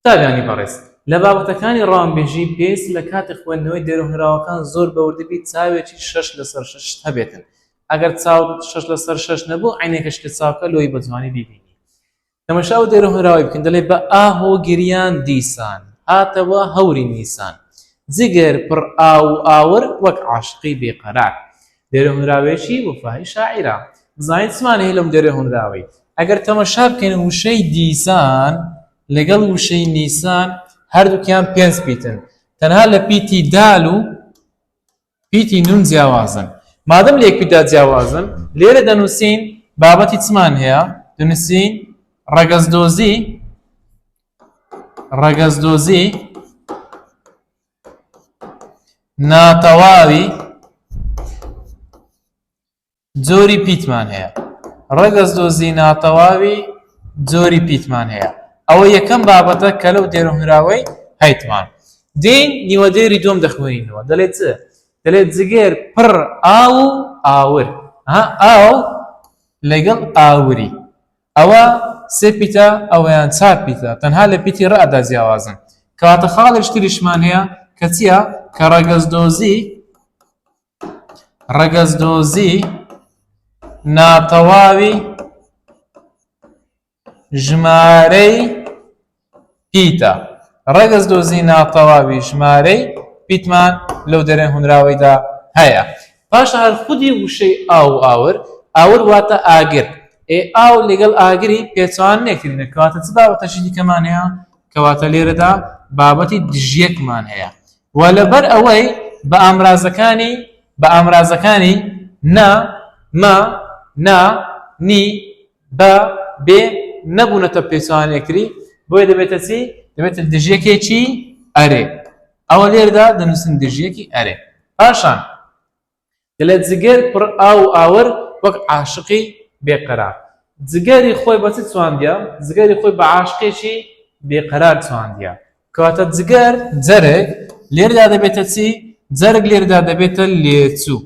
تابعانی بەڕێز لە بابەتەکانی ڕامبێژی پێویست لە کاتی خوێندنەوەی دێرەهونراوەکان زۆر بەوردەبی چاوێکی 6/6 هەبێتن. ئەگەر چاو 6/6 نەبوو عینێکش کە چاوکە لۆی بە جوانی بیبینی. تەماشا و دێرەهونراوی بکەن دەڵێ بە ئاهۆ گریان دیسان هاتەوە هەوری نیسان جگەر پڕ ئاو ئاور وەک عاشقی بێقەرار. دێرەهونراوێکی وفای شاعیرە. بزانیت چمانە هەیە لەم دێرەهونراوەی ئەگەر تەماشا بکەین وشەی دیسان لەگەڵ وشەی نیسان هەردووکیان 5 پیتن تەنها لە پیتی دال و پیتی نون جیاوازن. مادەم لە یەکپیدا جیاوازن لێرە دەنووسین بابەتی چمان هەیە دەنووسین ڕەگەزدۆزی ناتەواوی جۆری پیتمان هەیە. ڕەگەزدۆزی ناتەواوی جۆری پیتمان هەیە. ئەوە یەکەم بابەتە کە لەو دێرەهونراوەی هەیتمان. دین نیوەدێری دوم دەخوێنینەوە دەڵێت چ؟ دەڵێت جگەر پڕ ئاو و ئاور. ئاو لەگەڵ ئاوری ئەوە 3 پیتە ئەوەیان 4 پیتە تەنها لە پیتی ڕەدا جیاوازن. کەواتە خاڵێک تریشمان هەیە کە چییە؟ کە ڕەگەزدۆزی ناتەواوی ژمارەی پیتە. ڕەگەزدۆزی ناتەواوی ژمارەی پیتمان لەو دێرەهونراوەیدا هەیە. پاشە هەر خودی وشەی ئاو ئاور ئاور واتە ئاگر. ئاو لەگەڵ ئاگری پێچوان نێکترینە کەواتە چ بابەتەشی دیکەمان هەیە؟ کەواتە لێرەدا بابەتی دژیەکمان هەیە. و لەبەر ئەوەی بە ئامرازەکانی نا ما نا نی بە بێ نەبوونەتە پێچوانێکتری بۆیە دەبێتە چی؟ دەبێتە دژیەکێکی ئەرێ. ئەوە لێرەدا دەنووسن دژیەکی ئەرێ. پاشان دەڵێت جگەر پڕ ئاو ئاور وەک عاشقی بێقەرار. جگەری خۆی بە چ چواندیە؟ جگەری خۆی بە عاشقێکی بێقەرار چواندیە. کەواتە جگەر جەرگ لێرەدا دەبێتە چی؟ جەرگ لێرەدا دەبێتە لێچوو.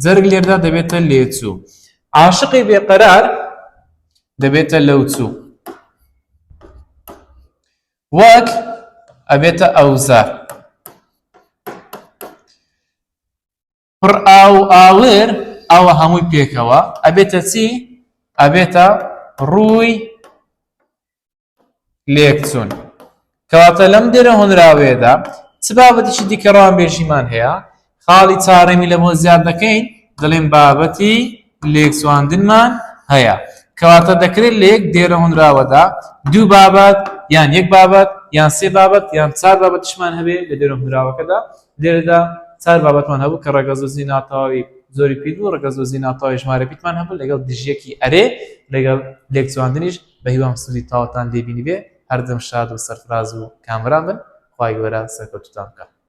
جەرگ لێرەدا دەبێتە لێچوو. عاشقی بێقەرار دەبێتە لەوچوو. وەک ئەبێتە ئەوزار. پڕ ئاو ئاور ئەوە هەمووی پێکەوە ئەبێتە چی؟ ئەبێتە ڕووی لێکچوون. کەواتە لەم دێرەهونراوەیەدا چ بابەتێکی دیکە ڕامبێژیمان هەیە؟ خاڵی چارەمی لە بۆ زیاد دەکەین دەڵێن بابەتی لێکچواندنمان هەیە. کەواتە دەکرێت لە یەک دێرەهونراوەدا 2 بابەت یان 1 بابەت یان 3 بابەت یان 4 بابەتشمان هەبێ لە دێرەهونراوەکەدا. لێرەدا 4 بابەتمان هەبوو کە ڕەگەزدۆزی ناتەواوی زۆری پیت بوو ڕەگەزدۆزی ناتەواوی ژمارە پیتمان هەبوو لەگەڵ دژیەکی ئەرێ لەگەڵ لێکچواندنیش بە هیوام سوودی تاوەتان لێبینی بێ. هەردەم شاد و سەرفراز و کامران بن. خوای گەورە سەرکەوتوتان بکات.